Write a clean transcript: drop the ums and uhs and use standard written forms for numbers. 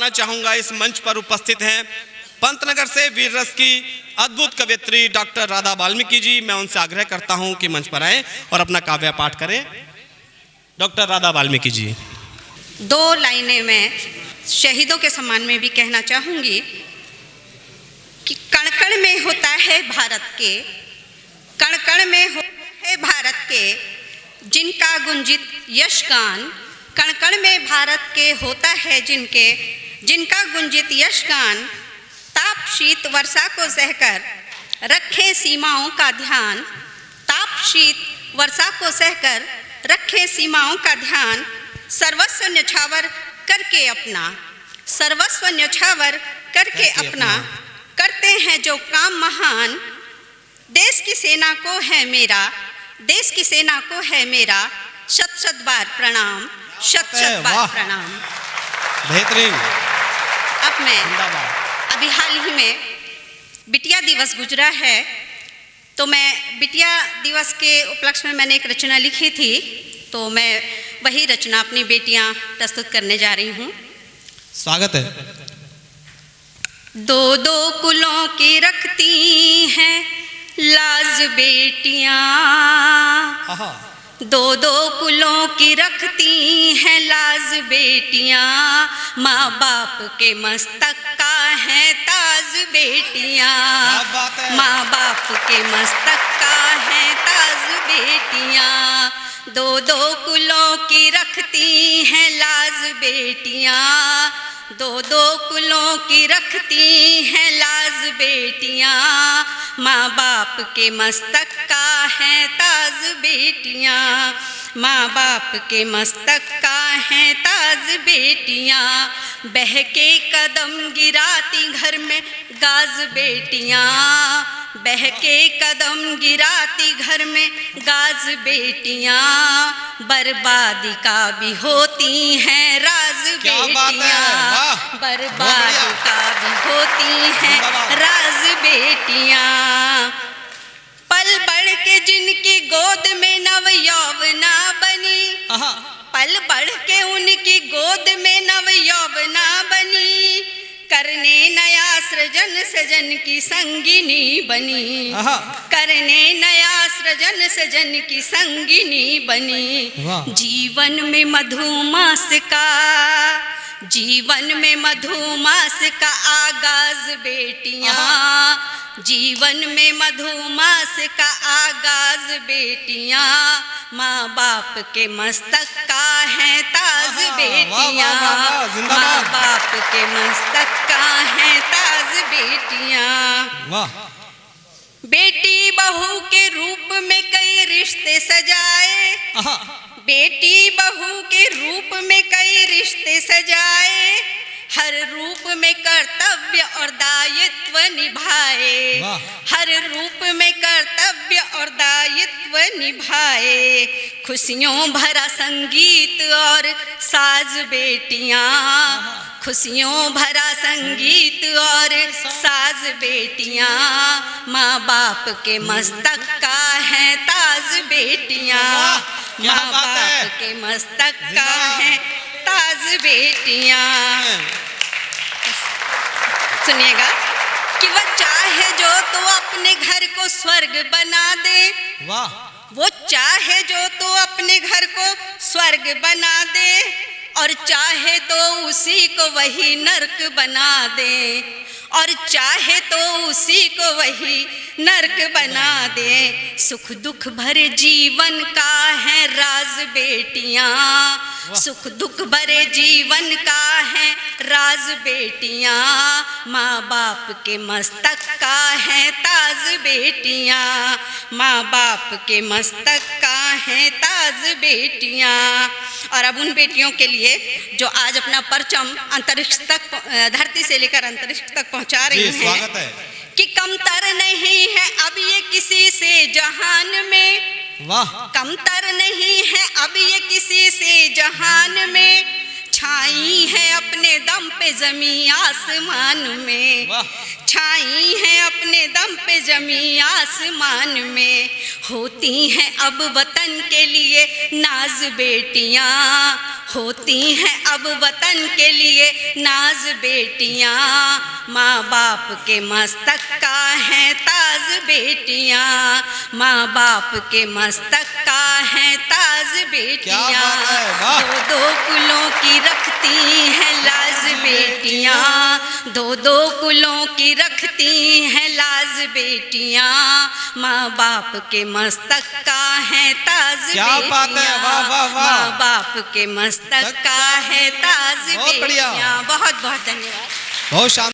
बुलाना चाहूंगा। इस मंच पर उपस्थित हैं पंतनगर से वीर रस की अद्भुत कवियत्री डॉक्टर राधा वाल्मीकि जी। मैं उनसे आग्रह करता हूं कि मंच पर आए और अपना काव्य पाठ करें। डॉक्टर राधा वाल्मीकि जी। 2 लाइनें मैं शहीदों के सम्मान में भी कहना चाहूंगी कि कण कण में होता है भारत के, कण कण में होता है भारत के, जिनका गुंजित यशगान। कण कण में भारत के होता है जिनका गुंजित यशगान। ताप शीत वर्षा को सहकर रखें सीमाओं का ध्यान। ताप शीत वर्षा को सहकर रखें सीमाओं का ध्यान। सर्वस्व न्यौछावर करके अपना, सर्वस्व न्यौछावर करके अपना, करते हैं जो काम महान। देश की सेना को है मेरा, देश की सेना को है मेरा शत शत बार प्रणाम, शत शत बार प्रणाम। बेहतरीन। अब मैं अभी हाल ही में बिटिया दिवस गुजरा है, तो मैं बिटिया दिवस के उपलक्ष्य में मैंने एक रचना लिखी थी, तो मैं वही रचना अपनी बेटियां प्रस्तुत करने जा रही हूँ। स्वागत है। 2 कुलों की रखती हैं लाज बेटियां, 2 कुलों की रखती हैं लाज बेटियां। माँ बाप के मस्तक का है ताज बेटियां, माँ बाप के मस्तक का है ताज बेटियां। 2 कुलों की रखती हैं लाज बेटियां, 2 कुलों की रखती हैं लाज बेटियां। माँ बाप के मस्तक का है ताज बेटियां, माँ बाप के मस्तक का है ताज बेटियां। बहके कदम गिराती घर में गाज बेटियां, बहके कदम गिराती घर में गाज बेटियां। बर्बादी का भी होती हैं राज बेटियां, बर्बादी का भी होती हैं राज बेटियां। पल बढ़ के जिनकी गोद में नव यौवना बनी, पल बढ़ के उनकी गोद में नव यौवना बनी। करने नया सृजन सजन की संगिनी बनी, करने नया सृजन सजन की संगिनी बनी। जीवन में मधुमास का, जीवन में मधुमास का आगाज बेटियां, जीवन में मधुमास का आगाज बेटियां। माँ बाप के मस्तक का है ताज बेटियां, माँ बाप के मस्तक का है ताज बेटियां। बेटी बहू के रूप में कई रिश्ते सजाए, बेटी बहू के रूप में कई रिश्ते सजाए। हर रूप में कर्तव्य और दायित्व निभाए, हर रूप में कर्तव्य और दायित्व निभाए। खुशियों भरा संगीत और साज बेटियां, खुशियों भरा संगीत और साज बेटियां। माँ बाप के मस्तक का है ताज बेटियां, माँ बाप के मस्तक का है ताज बेटियां। सुनिएगा कि वह चाहे जो तो अपने घर को स्वर्ग बना दे, वाह, वो चाहे जो तो अपने घर को स्वर्ग बना दे, और चाहे तो उसी को वही नर्क बना दे, और चाहे तो उसी को वही नर्क बना दे। सुख दुख भरे जीवन का है राज बेटियां, सुख दुख भरे जीवन का है राज बेटियां। माँ बाप के मस्तक का है ताज बेटियां, माँ बाप के मस्तक का है ताज बेटियां। और अब उन बेटियों के लिए जो आज अपना परचम अंतरिक्ष तक, धरती से लेकर अंतरिक्ष तक पहुंचा रही हैं, कि कमतर नहीं है अब ये किसी से जहान में, वाह, कमतर नहीं है अब ये किसी से जहान में। छाई है अपने दम पे जमी आसमान में, छाई है अपने दम पे जमी आसमान में। होती हैं अब वतन के लिए नाज बेटियां, होती हैं अब वतन के लिए नाज बेटियां, माँ बाप के मस्तक का है ताज बेटियां, माँ बाप के मस्तक का है ताज बेटियां, दो दो कुलों की रखती हैं लाज बेटियां, दो दो कुलों की रखती हैं लाज बेटियां, माँ बाप के मस्तक का है ताज बेटियां, माँ बाप के मस्तक का है ताज बेटियां। बहुत बहुत धन्यवाद। बहुत शानदार।